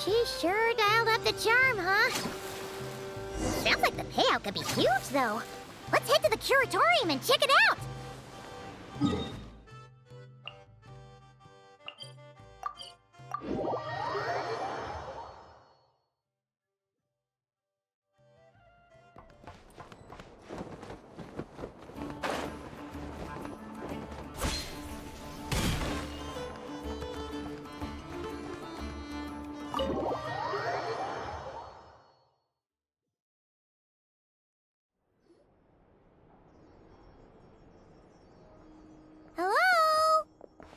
She sure dialed up the charm, huh? Sounds like the payout could be huge, though. Let's head to the Curatorium and check it out! Hello?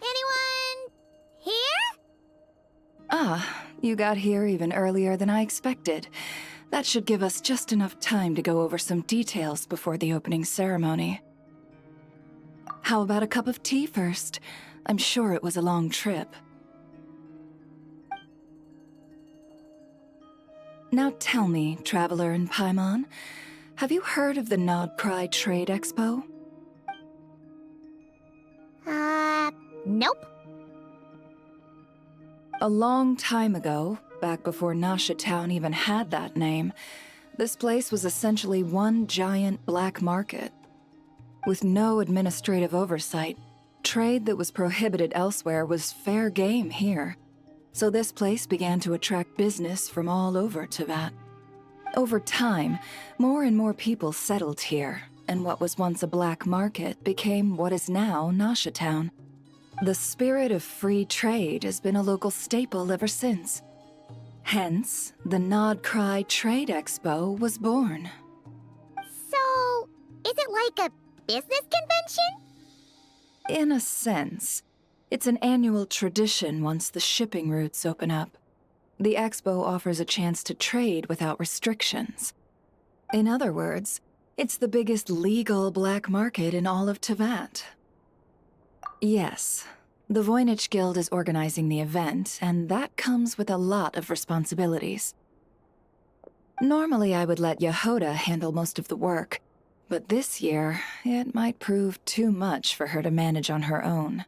Anyone here? Ah, you got here even earlier than I expected. That should give us just enough time to go over some details before the opening ceremony. How about a cup of tea first? I'm sure it was a long trip. Now tell me, Traveler in Paimon, have you heard of the Nod Cry Trade Expo? Nope. A long time ago, back before Nasha Town even had that name, this place was essentially one giant black market. With no administrative oversight, trade that was prohibited elsewhere was fair game here. So this place began to attract business from all over Teyvat. Over time, more and more people settled here, and what was once a black market became what is now Nasha Town. The spirit of free trade has been a local staple ever since. Hence, the Nod Cry Trade Expo was born. So, is it like a business convention? In a sense, it's an annual tradition once the shipping routes open up. The expo offers a chance to trade without restrictions. In other words, it's the biggest legal black market in all of Teyvat. Yes, the Voynich Guild is organizing the event, and that comes with a lot of responsibilities. Normally I would let Yehoda handle most of the work, but this year, it might prove too much for her to manage on her own.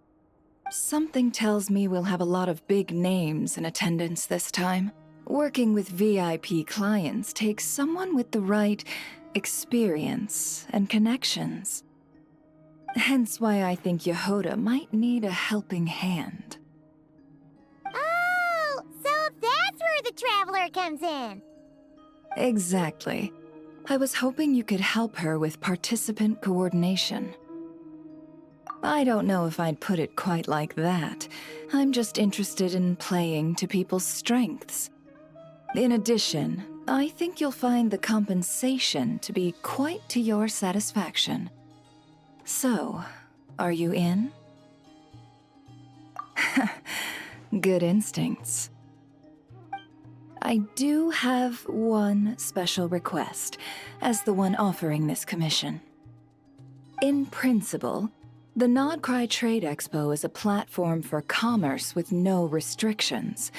Something tells me we'll have a lot of big names in attendance this time. Working with VIP clients takes someone with the right experience and connections. Hence why I think Yehoda might need a helping hand. Oh, so that's where the Traveler comes in. Exactly. I was hoping you could help her with participant coordination. I don't know if I'd put it quite like that. I'm just interested in playing to people's strengths. In addition, I think you'll find the compensation to be quite to your satisfaction. So, are you in? Good instincts. I do have one special request, as the one offering this commission. In principle, the Nod Cry Trade Expo is a platform for commerce with no restrictions.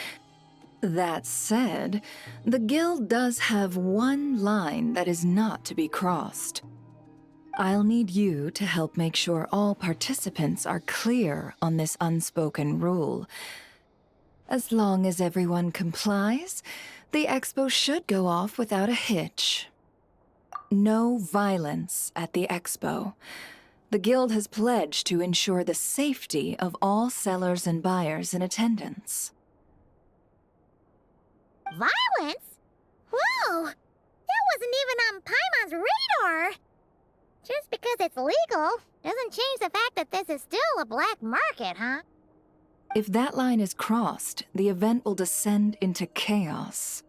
That said, the Guild does have one line that is not to be crossed. I'll need you to help make sure all participants are clear on this unspoken rule. As long as everyone complies, the expo should go off without a hitch. No violence at the expo. The Guild has pledged to ensure the safety of all sellers and buyers in attendance. Violence? Whoa! That wasn't even on Paimon's radar! Just because it's legal doesn't change the fact that this is still a black market, huh? If that line is crossed, the event will descend into chaos.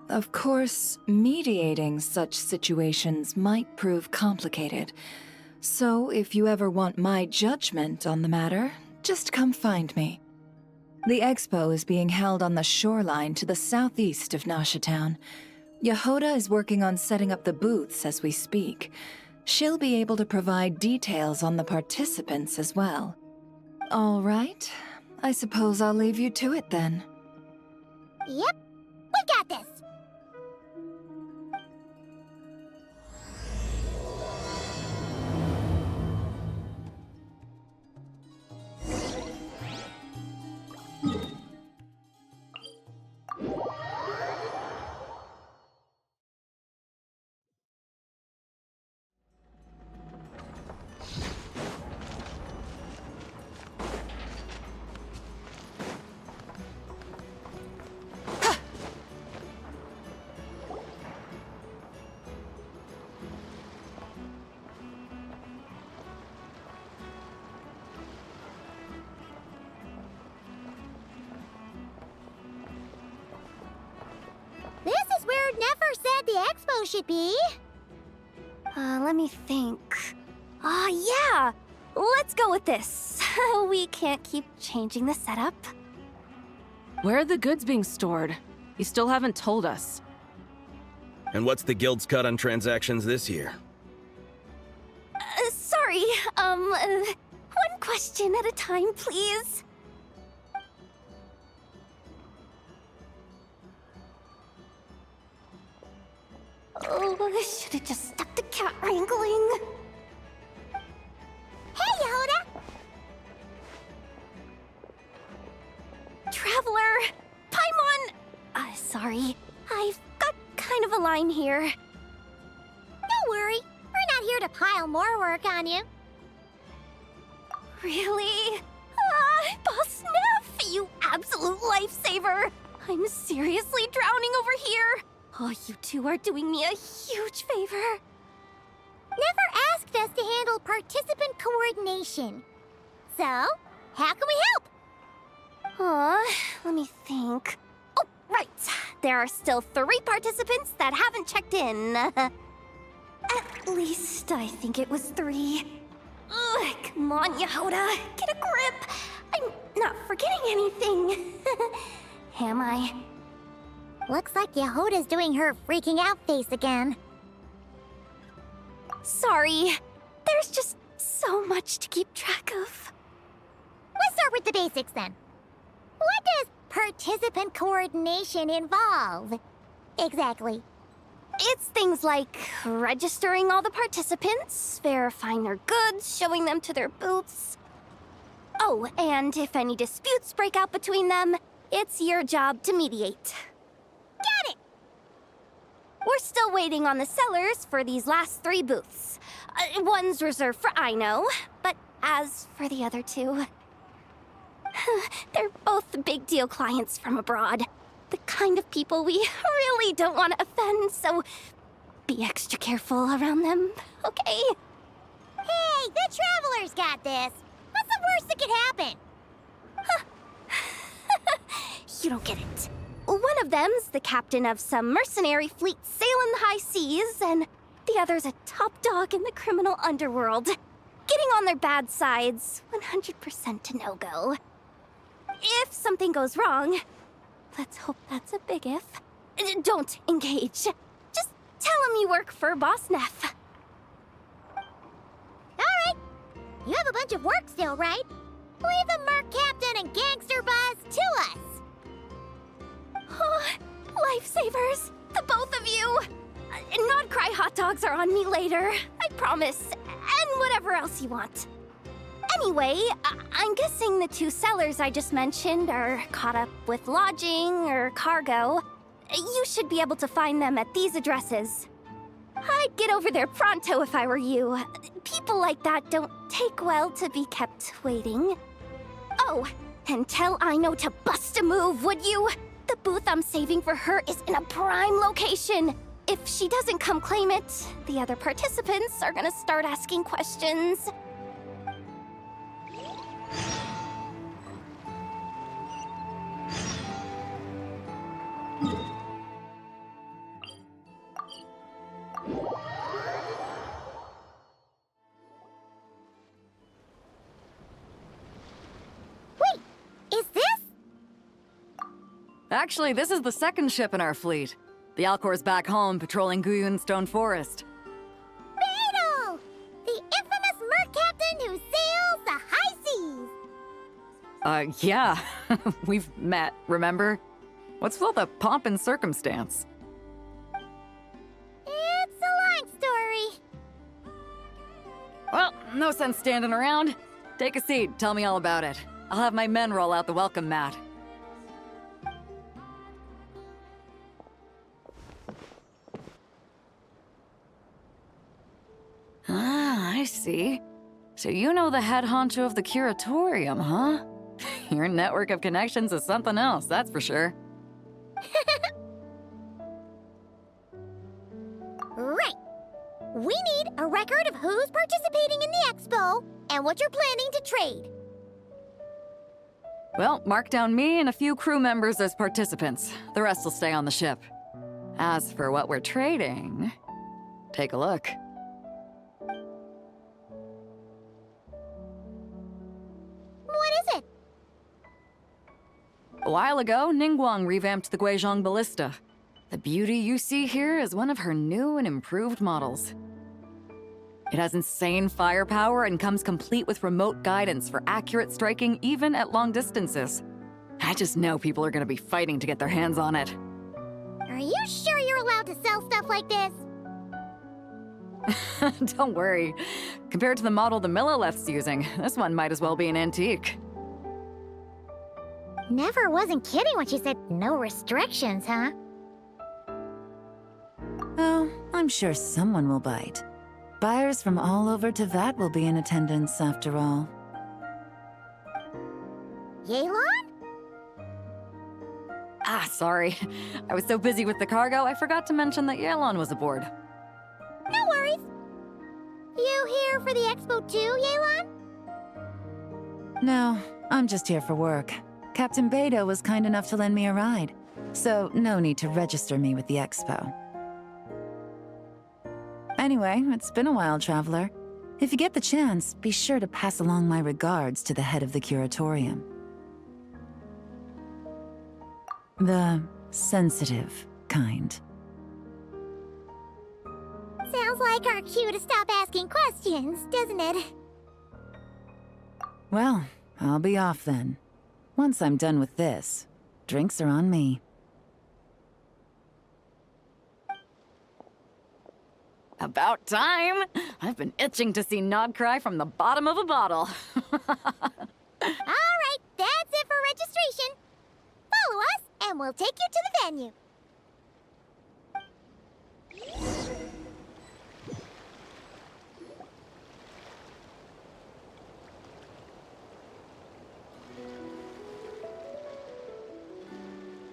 Of course, mediating such situations might prove complicated. So if you ever want my judgment on the matter, just come find me. The expo is being held on the shoreline to the southeast of Nasha Town. Yehoda is working on setting up the booths as we speak. She'll be able to provide details on the participants as well. All right, I suppose I'll leave you to it then. Yep, we got this! the expo should be. Let me think. Yeah! Let's go with this. We can't keep changing the setup. Where are the goods being stored? You still haven't told us. And what's the guild's cut on transactions this year? Sorry, one question at a time, please. Oh, I should have just stopped the cat wrangling. Hey, Yehuda! Traveler! Paimon! Sorry. I've got kind of a line here. Don't worry. We're not here to pile more work on you. Really? Boss Neff, you absolute lifesaver! I'm seriously drowning over here. Oh, you two are doing me a huge favor. Never asked us to handle participant coordination. So, how can we help? Let me think. Oh, right. There are still 3 participants that haven't checked in. At least I think it was 3. Ugh, come on, Yehuda. Get a grip. I'm not forgetting anything. Am I? Looks like Yehuda's doing her freaking out face again. Sorry. There's just so much to keep track of. Let's start with the basics then. What does participant coordination involve? Exactly. It's things like registering all the participants, verifying their goods, showing them to their booths. Oh, and if any disputes break out between them, it's your job to mediate. Got it! We're still waiting on the sellers for these last 3 booths. One's reserved for Aino, but as for the other 2... they're both big deal clients from abroad. The kind of people we really don't want to offend, so be extra careful around them, okay? Hey, the Traveler's got this. What's the worst that could happen? You don't get it. One of them's the captain of some mercenary fleet sailing the high seas, and the other's a top dog in the criminal underworld. Getting on their bad sides, 100% a no-go. If something goes wrong, let's hope that's a big if, don't engage. Just tell him you work for Boss Neff. Alright. You have a bunch of work still, right? Leave the Merc Captain and Gangster Buzz to us. Oh, lifesavers, the both of you. Not cry hot dogs are on me later, I promise. And whatever else you want. Anyway, I'm guessing the 2 sellers I just mentioned are caught up with lodging or cargo. You should be able to find them at these addresses. I'd get over there pronto if I were you. People like that don't take well to be kept waiting. Oh, and tell Aino to bust a move, would you? The booth I'm saving for her is in a prime location. If she doesn't come claim it, the other participants are gonna start asking questions. Wait, is this? Actually, this is the 2nd ship in our fleet. The Alcor's back home patrolling Guyun Stone Forest. Beetle! The infamous Merc Captain who sails the high seas! Yeah. We've met, remember? What's with all the pomp and circumstance? It's a long story. Well, no sense standing around. Take a seat, tell me all about it. I'll have my men roll out the welcome mat. Ah, I see. So you know the head honcho of the Curatorium, huh? Your network of connections is something else, that's for sure. Right. We need a record of who's participating in the expo and what you're planning to trade. Well, mark down me and a few crew members as participants. The rest will stay on the ship. As for what we're trading, take a look. What is it? A while ago, Ningguang revamped the Guizhong Ballista. The beauty you see here is one of her new and improved models. It has insane firepower and comes complete with remote guidance for accurate striking even at long distances. I just know people are gonna be fighting to get their hands on it. Are you sure you're allowed to sell stuff like this? Don't worry. Compared to the model the Milleleft's using, this one might as well be an antique. Never wasn't kidding when she said no restrictions, huh? Oh, I'm sure someone will bite. Buyers from all over Teyvat will be in attendance, after all. Yelan? Ah, sorry. I was so busy with the cargo, I forgot to mention that Yelan was aboard. No worries. You here for the expo too, Yelan? No, I'm just here for work. Captain Beidou was kind enough to lend me a ride, so no need to register me with the expo. Anyway, it's been a while, Traveler. If you get the chance, be sure to pass along my regards to the head of the Curatorium. The sensitive kind. Sounds like our cue to stop asking questions, doesn't it? Well, I'll be off then. Once I'm done with this, drinks are on me. About time! I've been itching to see Nod cry from the bottom of a bottle. Alright, that's it for registration. Follow us, and we'll take you to the venue.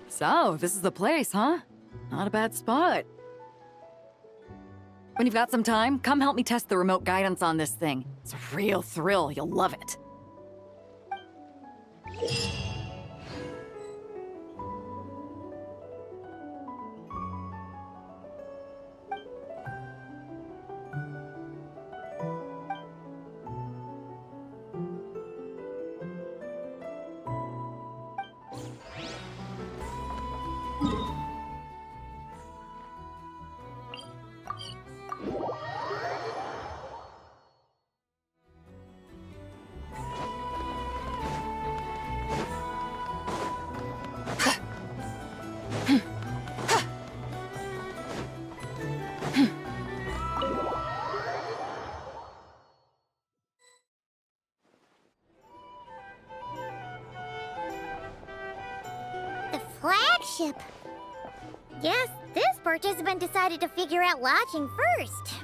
So, this is the place, huh? Not a bad spot. When you've got some time, come help me test the remote guidance on this thing. It's a real thrill, you'll love it. The flagship. Guess this participant decided to figure out lodging first.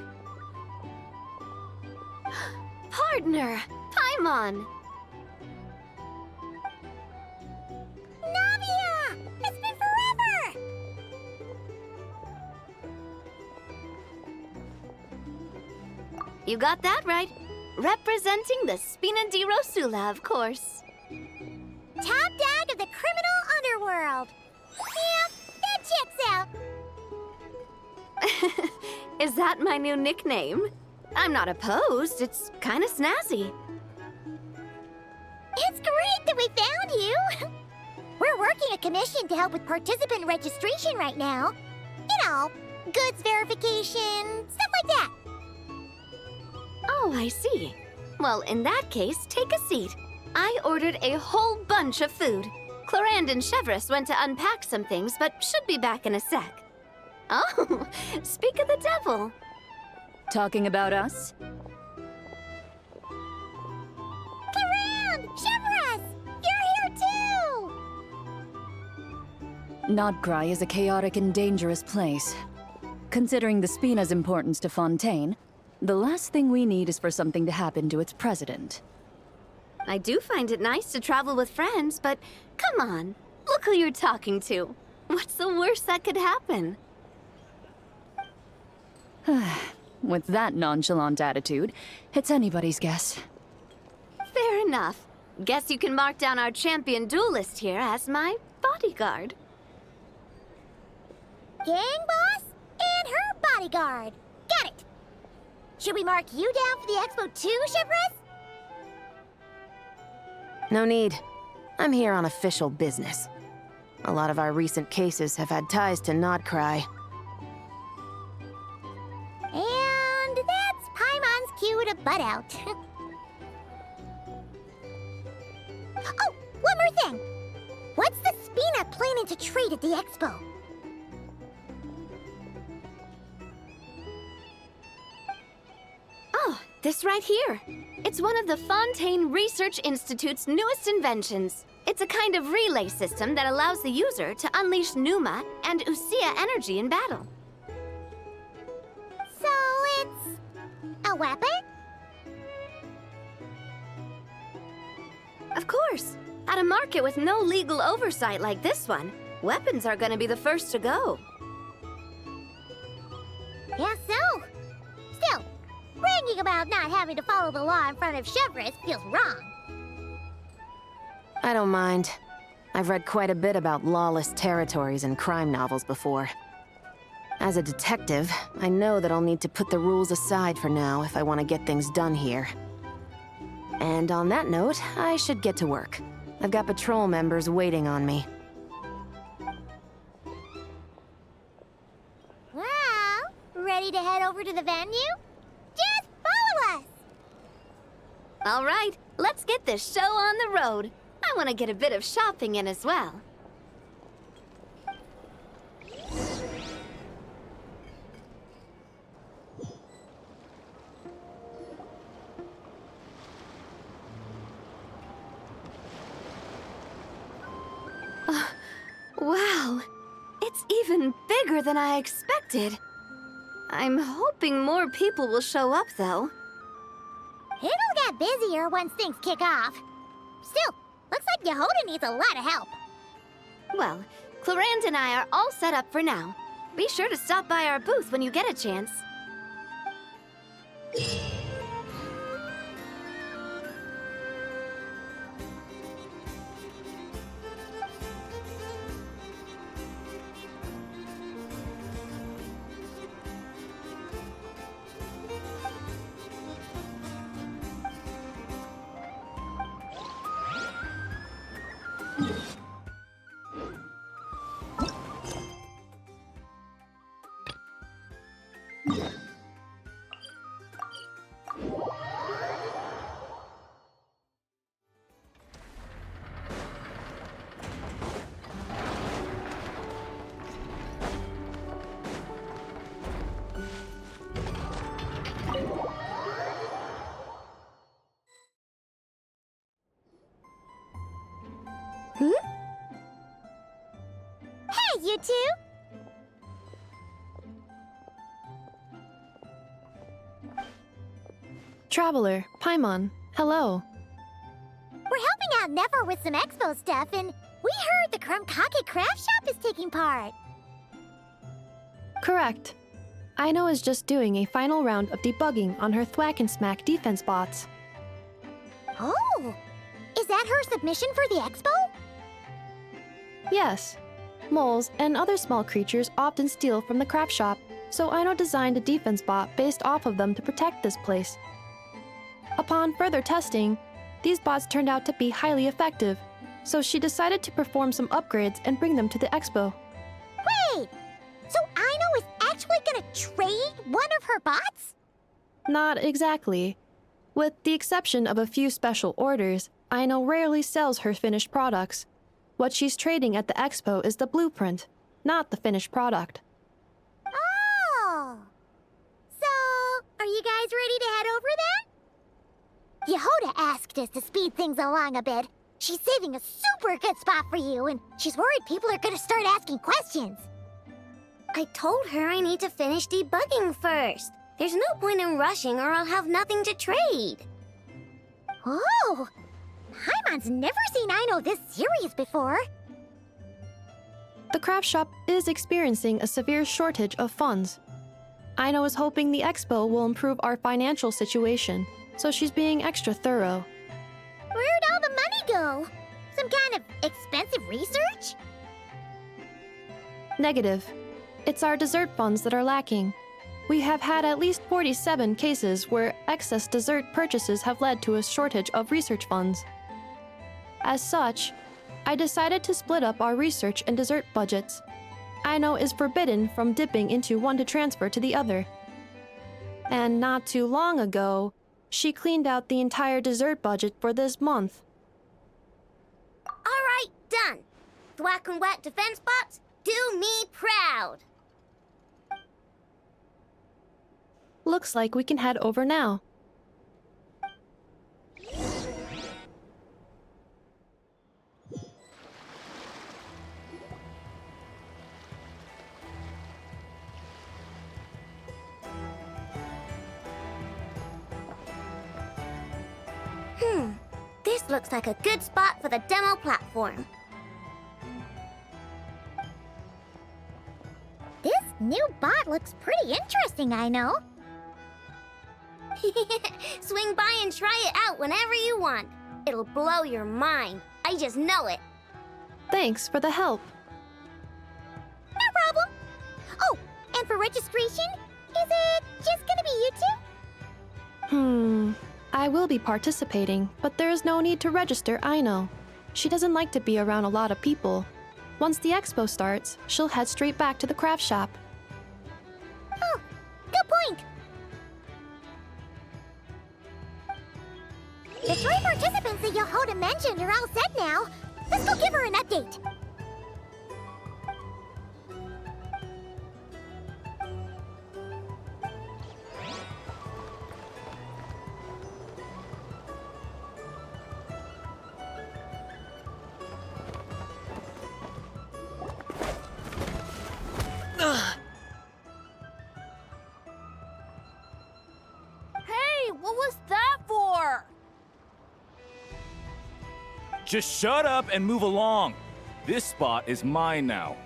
Partner, Paimon. Navia! It's been forever! You got that right. Representing the Spina di Rosula, of course. Top dog of the criminal underworld. Yeah, that checks out. Is that my new nickname? I'm not opposed. It's kind of snazzy. It's great that we found you. We're working a commission to help with participant registration right now. You know, goods verification, stuff like that. Oh, I see. Well, in that case, take a seat. I ordered a whole bunch of food. Clorand and Chevreuse went to unpack some things, but should be back in a sec. Oh, speak of the devil. Talking about us? Clorand! Chevreuse! You're here too! Nodcry is a chaotic and dangerous place. Considering the Spina's importance to Fontaine, the last thing we need is for something to happen to its president. I do find it nice to travel with friends, but come on. Look who you're talking to. What's the worst that could happen? With that nonchalant attitude, it's anybody's guess. Fair enough. Guess you can mark down our champion duelist here as my bodyguard. gang boss, and her bodyguard. Got it! Should we mark you down for the expo too, Chivalrous? No need. I'm here on official business. A lot of our recent cases have had ties to Nodcry. And that's Paimon's cue to butt out. Oh, one more thing! What's the Spina planning to trade at the expo? Oh, this right here. It's one of the Fontaine Research Institute's newest inventions. It's a kind of relay system that allows the user to unleash Numa and Usia energy in battle. So it's a weapon? Of course. At a market with no legal oversight like this one, weapons are gonna be the first to go. Yeah, so? Still, bragging about not having to follow the law in front of Chivalrous feels wrong. I don't mind. I've read quite a bit about lawless territories and crime novels before. As a detective, I know that I'll need to put the rules aside for now if I want to get things done here. And on that note, I should get to work. I've got patrol members waiting on me. Well, ready to head over to the venue? Just follow us! All right, let's get this show on the road. I want to get a bit of shopping in as well. Wow, it's even bigger than I expected. I'm hoping more people will show up, though. It'll get busier once things kick off. Still, looks like Yehoda needs a lot of help. Well, Clarant and I are all set up for now. Be sure to stop by our booth when you get a chance. Hey, you two! Traveler, Paimon, hello. We're helping out Nefer with some expo stuff, and we heard the Krumkake craft shop is taking part. Correct. Aino is just doing a final round of debugging on her Thwack and Smack defense bots. Oh! Is that her submission for the expo? Yes. Moles and other small creatures often steal from the craft shop, so Aino designed a defense bot based off of them to protect this place. Upon further testing, these bots turned out to be highly effective, so she decided to perform some upgrades and bring them to the expo. Wait! So Aino is actually gonna trade one of her bots? Not exactly. With the exception of a few special orders, Aino rarely sells her finished products. What she's trading at the expo is the blueprint, not the finished product. Oh! So, are you guys ready to head over then? Yehoda asked us to speed things along a bit. She's saving a super good spot for you, and she's worried people are gonna start asking questions. I told her I need to finish debugging first. There's no point in rushing or I'll have nothing to trade. Oh! Paimon's never seen Aino this serious before. The craft shop is experiencing a severe shortage of funds. Aino is hoping the expo will improve our financial situation, so she's being extra thorough. Where'd all the money go? Some kind of expensive research? Negative. It's our dessert funds that are lacking. We have had at least 47 cases where excess dessert purchases have led to a shortage of research funds. As such, I decided to split up our research and dessert budgets. Aino is forbidden from dipping into one to transfer to the other. And not too long ago, she cleaned out the entire dessert budget for this month. All right, done. Thwack and whack defense bots, do me proud. Looks like we can head over now. This looks like a good spot for the demo platform. This new bot looks pretty interesting, I know. Swing by and try it out whenever you want. It'll blow your mind. I just know it. Thanks for the help. No problem. Oh, and for registration, is it just gonna be you two? I will be participating, but there is no need to register, Aino. She doesn't like to be around a lot of people. Once the expo starts, she'll head straight back to the craft shop. Oh, good point. The 3 participants that Yehoda mentioned are all set now. Let's go give her an update. Hey, what was that for? Just shut up and move along. This spot is mine now.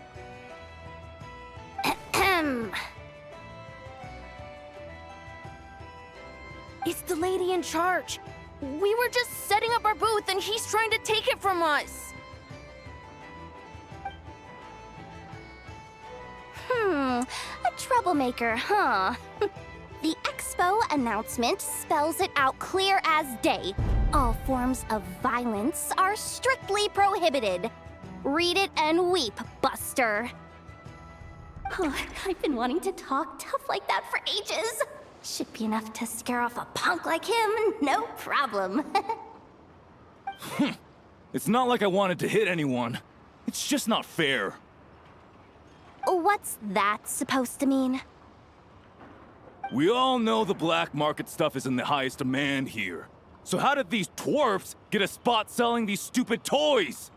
It's the lady in charge. We were just setting up our booth and he's trying to take it from us. A troublemaker, huh? The expo announcement spells it out clear as day. All forms of violence are strictly prohibited. Read it and weep, Buster. I've been wanting to talk tough like that for ages. Should be enough to scare off a punk like him, no problem. It's not like I wanted to hit anyone. It's just not fair. What's that supposed to mean? We all know the black market stuff is in the highest demand here. So how did these dwarfs get a spot selling these stupid toys?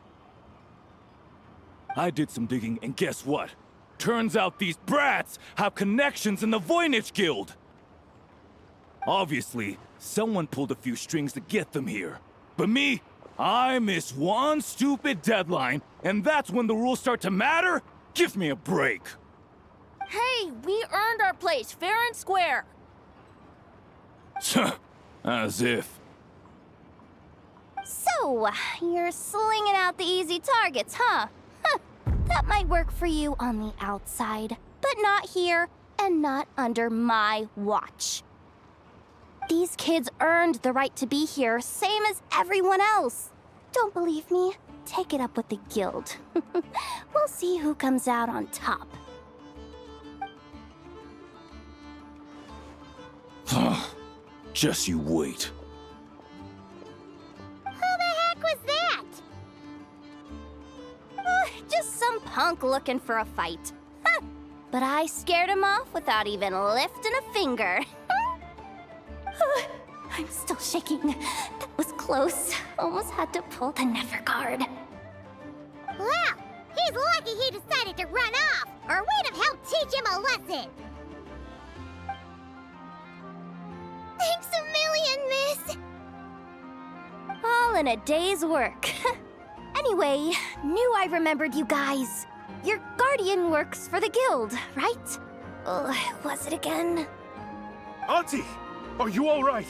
I did some digging, and guess what? Turns out these brats have connections in the Voynich Guild. Obviously, someone pulled a few strings to get them here. But me, I miss one stupid deadline, and that's when the rules start to matter? Give me a break. Hey, we earned our place, fair and square. As if. So, you're slinging out the easy targets, huh? That might work for you on the outside, but not here and not under my watch. These kids earned the right to be here, same as everyone else. Don't believe me? Take it up with the guild. We'll see who comes out on top. Just you wait. Who the heck was that? Just some punk looking for a fight. But I scared him off without even lifting a finger. I'm still shaking. That was close. Almost had to pull the Never guard. Well, he's lucky he decided to run off, or we'd have helped teach him a lesson. Thanks a million, miss. All in a day's work. Anyway, knew I remembered you guys. Your guardian works for the guild, right? Was it again? Auntie, are you all right?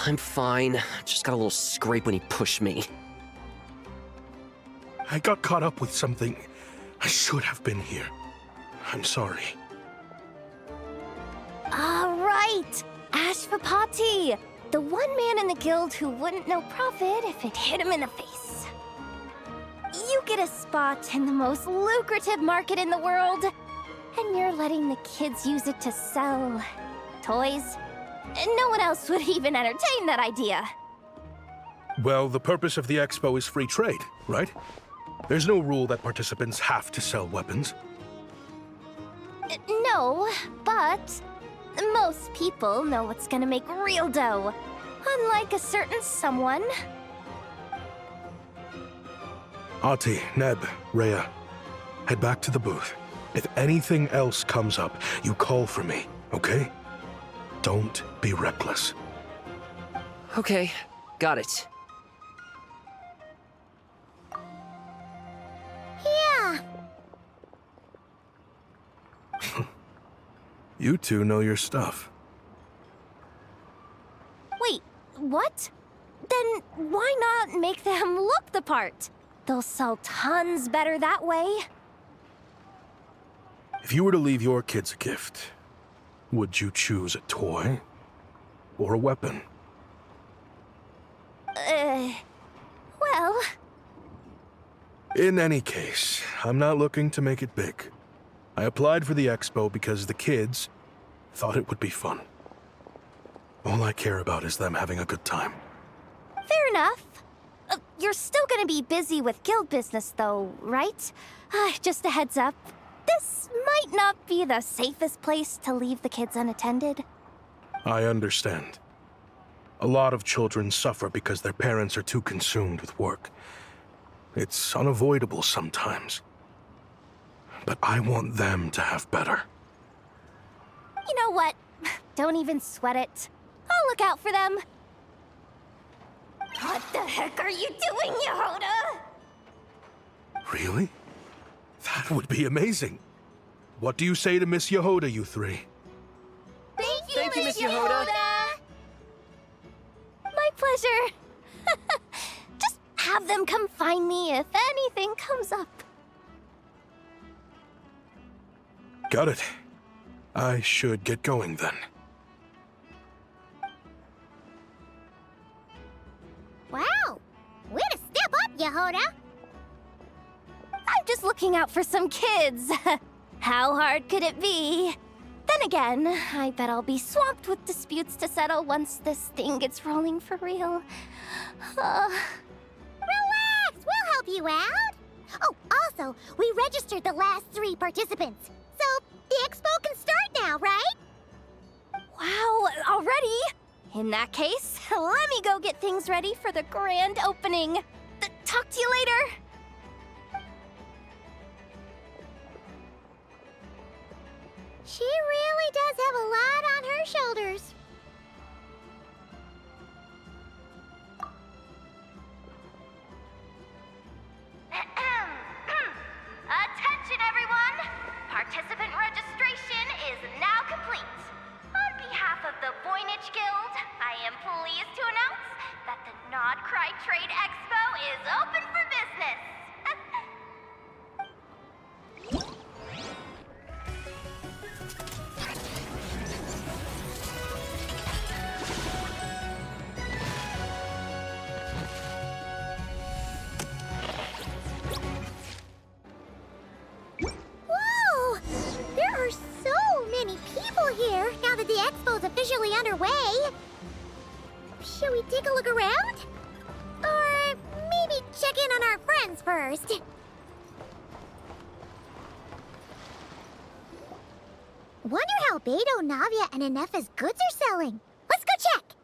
I'm fine. Just got a little scrape when he pushed me. I got caught up with something. I should have been here. I'm sorry. All right, Ashvapati, the one man in the guild who wouldn't know profit if it hit him in the face. You get a spot in the most lucrative market in the world, and you're letting the kids use it to sell toys. And no one else would even entertain that idea. Well, the purpose of the expo is free trade, right? There's no rule that participants have to sell weapons. No, but most people know what's gonna make real dough. Unlike a certain someone. Ati, Neb, Rhea, head back to the booth. If anything else comes up, you call for me, okay? Don't be reckless. Okay, got it. Yeah. You two know your stuff. Wait, what? Then why not make them look the part? They'll sell tons better that way. If you were to leave your kids a gift, would you choose a toy or a weapon? Well... In any case, I'm not looking to make it big. I applied for the expo because the kids thought it would be fun. All I care about is them having a good time. Fair enough. You're still gonna be busy with guild business though, right? Just a heads up. This might not be the safest place to leave the kids unattended. I understand. A lot of children suffer because their parents are too consumed with work. It's unavoidable sometimes. But I want them to have better. You know what? Don't even sweat it. I'll look out for them. What the heck are you doing, Yehoda? Really? That would be amazing. What do you say to Miss Yehoda, you three? Thank you, Miss Yehoda. My pleasure. Just have them come find me if anything comes up. Got it. I should get going then. Wow. Way to step up, Yehoda. I'm just looking out for some kids. How hard could it be? Then again, I bet I'll be swamped with disputes to settle once this thing gets rolling for real. Relax, we'll help you out. Oh, also, we registered the last 3 participants. So, the expo can start now, right? Wow, already? In that case, let me go get things ready for the grand opening. Talk to you later. She really does have a lot on her shoulders. Attention, everyone! Participant registration is now complete. On behalf of the Voynich Guild, I am pleased to announce that the Nod Cry Trade Expo is open for business. Whoa! There are so many people here now that the expo's officially underway. Should we take a look around? Or maybe check in on our friends first? Wonder how Beto, Navia, and Inef's goods are selling. Let's go check!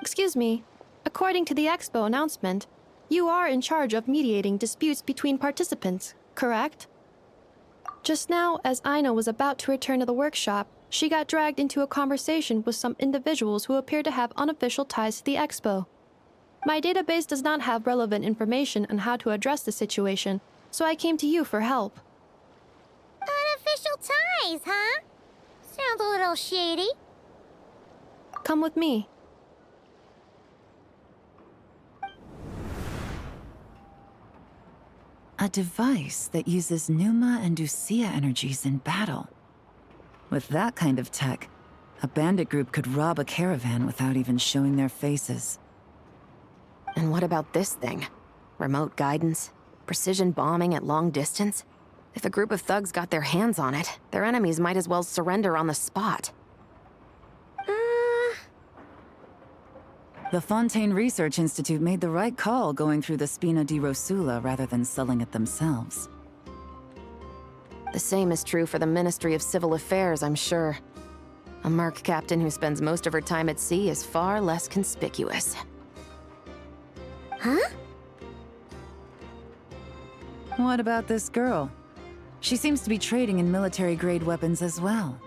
Excuse me. According to the expo announcement, you are in charge of mediating disputes between participants, correct? Just now, as Aina was about to return to the workshop, she got dragged into a conversation with some individuals who appear to have unofficial ties to the expo. My database does not have relevant information on how to address the situation, so I came to you for help. Unofficial ties, huh? Sounds a little shady. Come with me. A device that uses Pneuma and Usia energies in battle. With that kind of tech, a bandit group could rob a caravan without even showing their faces. And what about this thing? Remote guidance? Precision bombing at long distance? If a group of thugs got their hands on it, their enemies might as well surrender on the spot. The Fontaine Research Institute made the right call going through the Spina di Rosula rather than selling it themselves. The same is true for the Ministry of Civil Affairs, I'm sure. A merc captain who spends most of her time at sea is far less conspicuous. Huh? What about this girl? She seems to be trading in military-grade weapons as well.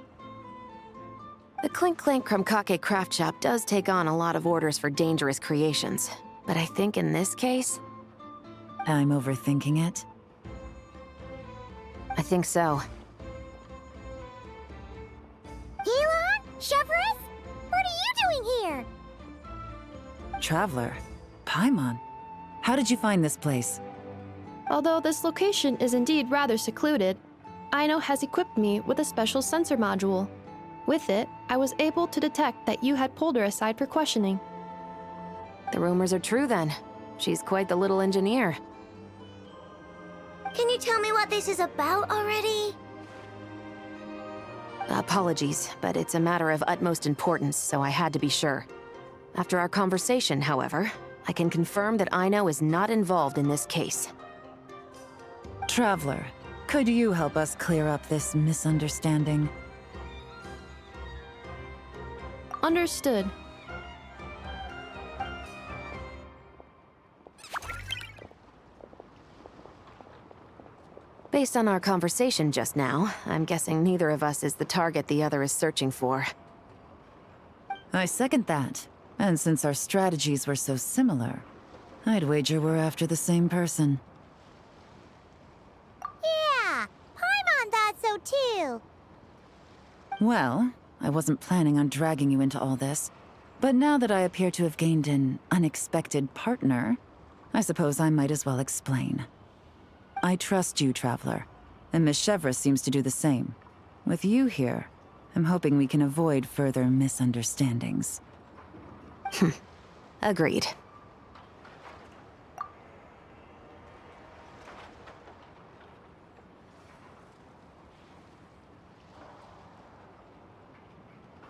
The Clink Clank Krumkake craft shop does take on a lot of orders for dangerous creations, but I think in this case... I'm overthinking it. I think so. Elon? Chevron? What are you doing here? Traveler. Paimon. How did you find this place? Although this location is indeed rather secluded, Aino has equipped me with a special sensor module. With it, I was able to detect that you had pulled her aside for questioning. The rumors are true then. She's quite the little engineer. Can you tell me what this is about already? Apologies, but it's a matter of utmost importance, so I had to be sure. After our conversation, however, I can confirm that Aino is not involved in this case. Traveler, could you help us clear up this misunderstanding? Understood. Based on our conversation just now, I'm guessing neither of us is the target the other is searching for. I second that. And since our strategies were so similar, I'd wager we're after the same person. Yeah, Paimon thought so too. Well, I wasn't planning on dragging you into all this, but now that I appear to have gained an unexpected partner, I suppose I might as well explain. I trust you, Traveler, and Miss Chevra seems to do the same. With you here, I'm hoping we can avoid further misunderstandings. Agreed.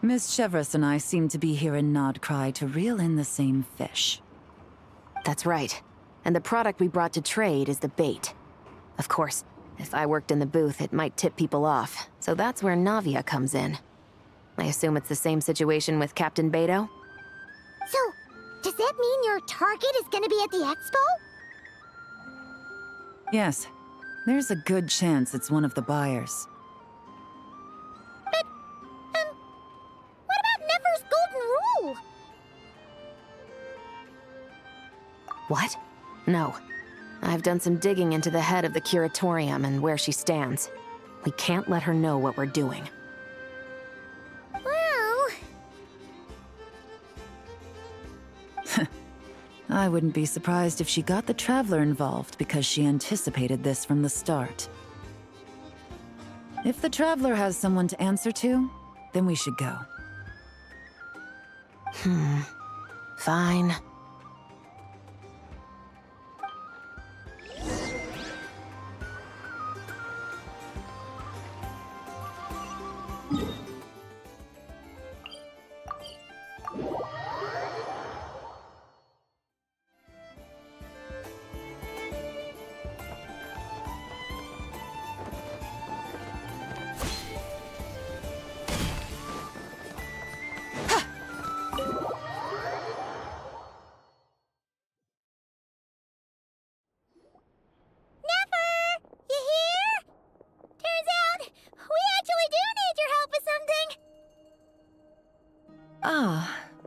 Miss Chevras and I seem to be here in Nodcry to reel in the same fish. That's right. And the product we brought to trade is the bait. Of course, if I worked in the booth, it might tip people off, so that's where Navia comes in. I assume it's the same situation with Captain Beto? So, does that mean your target is gonna be at the expo? Yes, there's a good chance it's one of the buyers. But, what about Nefer's golden rule? What? No. I've done some digging into the head of the Curatorium and where she stands. We can't let her know what we're doing. Well... I wouldn't be surprised if she got the Traveler involved because she anticipated this from the start. If the Traveler has someone to answer to, then we should go. Fine.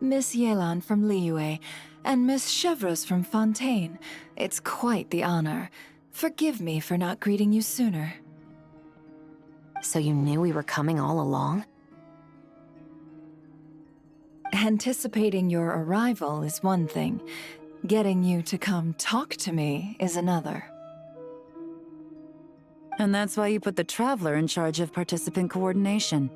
Miss Yelan from Liyue, and Miss Chevreuse from Fontaine. It's quite the honor. Forgive me for not greeting you sooner. So you knew we were coming all along? Anticipating your arrival is one thing. Getting you to come talk to me is another. And that's why you put the Traveler in charge of participant coordination.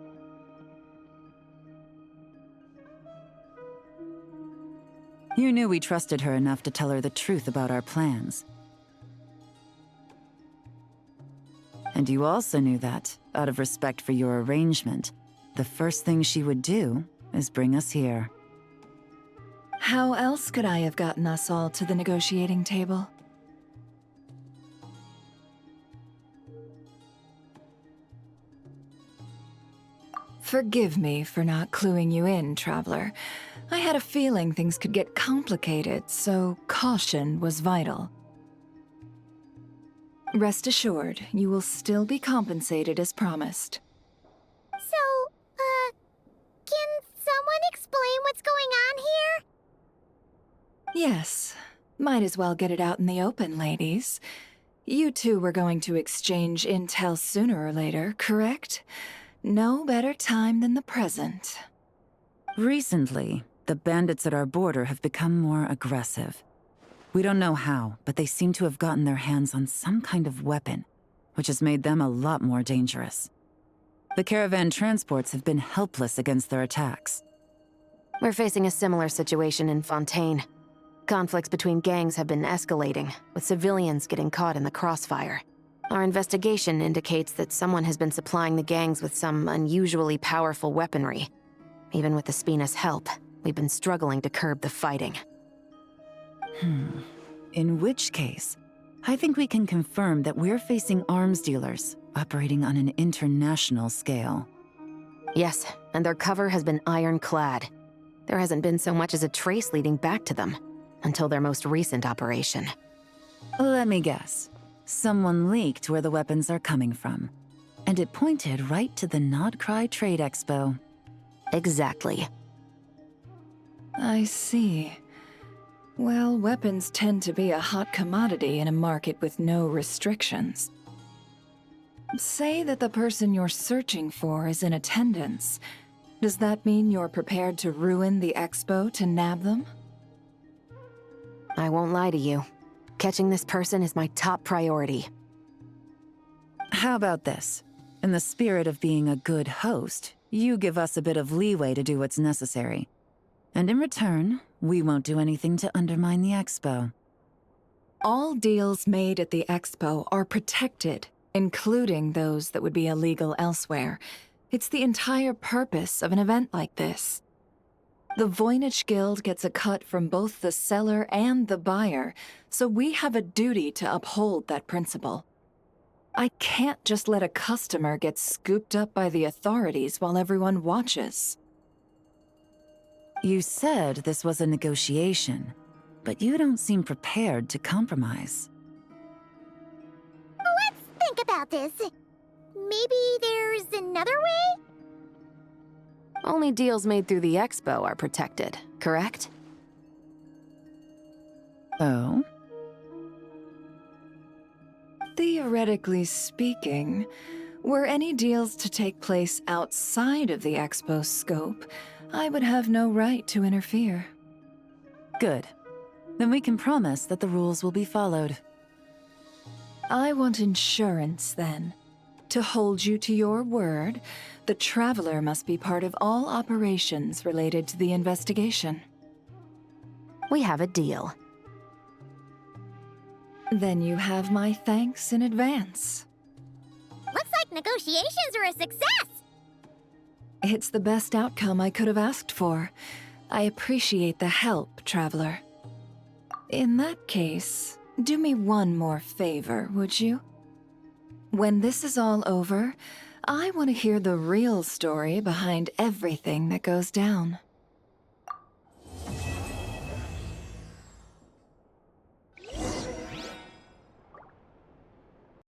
You knew we trusted her enough to tell her the truth about our plans. And you also knew that, out of respect for your arrangement, the first thing she would do is bring us here. How else could I have gotten us all to the negotiating table? Forgive me for not cluing you in, Traveler. I had a feeling things could get complicated, so caution was vital. Rest assured, you will still be compensated as promised. So, can someone explain what's going on here? Yes. Might as well get it out in the open, ladies. You two were going to exchange intel sooner or later, correct? No better time than the present. Recently, the bandits at our border have become more aggressive. We don't know how, but they seem to have gotten their hands on some kind of weapon, which has made them a lot more dangerous. The caravan transports have been helpless against their attacks. We're facing a similar situation in Fontaine. Conflicts between gangs have been escalating, with civilians getting caught in the crossfire. Our investigation indicates that someone has been supplying the gangs with some unusually powerful weaponry. Even with the Spina's help, we've been struggling to curb the fighting. In which case, I think we can confirm that we're facing arms dealers operating on an international scale. Yes, and their cover has been ironclad. There hasn't been so much as a trace leading back to them, until their most recent operation. Let me guess. Someone leaked where the weapons are coming from. And it pointed right to the Nodcry Trade Expo. Exactly. I see. Well, weapons tend to be a hot commodity in a market with no restrictions. Say that the person you're searching for is in attendance. Does that mean you're prepared to ruin the expo to nab them? I won't lie to you. Catching this person is my top priority. How about this? In the spirit of being a good host, you give us a bit of leeway to do what's necessary. And in return, we won't do anything to undermine the expo. All deals made at the expo are protected, including those that would be illegal elsewhere. It's the entire purpose of an event like this. The Voynich Guild gets a cut from both the seller and the buyer, so we have a duty to uphold that principle. I can't just let a customer get scooped up by the authorities while everyone watches. You said this was a negotiation, but you don't seem prepared to compromise. Let's think about this. Maybe there's another way? Only deals made through the expo are protected, correct? Oh? Theoretically speaking, were any deals to take place outside of the expo's scope, I would have no right to interfere. Good. Then we can promise that the rules will be followed. I want insurance, then. To hold you to your word, the Traveler must be part of all operations related to the investigation. We have a deal. Then you have my thanks in advance. Looks like negotiations are a success! It's the best outcome I could have asked for. I appreciate the help, Traveler. In that case, do me one more favor, would you? When this is all over, I want to hear the real story behind everything that goes down.